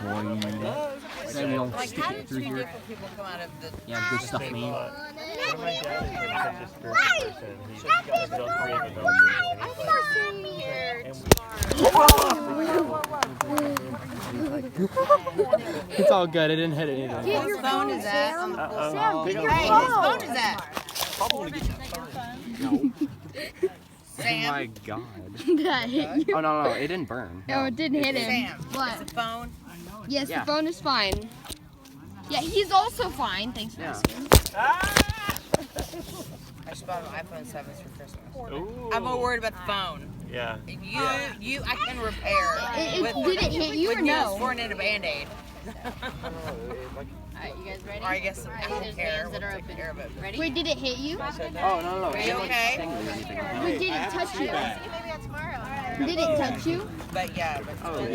boy. Then we'll Like, stick how it did through three here. different people come out of the... Yeah, good stuff, man. My dad is such a spiritual person. He's got his own creative ability. I'm first here It's all good. I didn't hit anything. Whose phone is that on the floor? Sam, Hey, whose phone is that? Oh Sam? my god. That hit you. Oh, no, it didn't burn. Oh, it didn't hit him. Sam, What? is the phone? Yes, Yeah. the phone is fine. Yeah, he's also fine. Thanks for Yeah. asking. I just bought an iPhone 7 for Christmas. Ooh. I'm more worried about the phone. Yeah. I can repair. Did it hit you or with no? Neosporin and a Band-Aid. Alright, you guys ready? Or I guess I don't There's care. hands that We'll are take open. care of it. Ready? Wait, did it hit you? Oh, no. Are you okay? Wait, did it touch you? Maybe that's tomorrow. Did it touch you? But yeah, but Oh,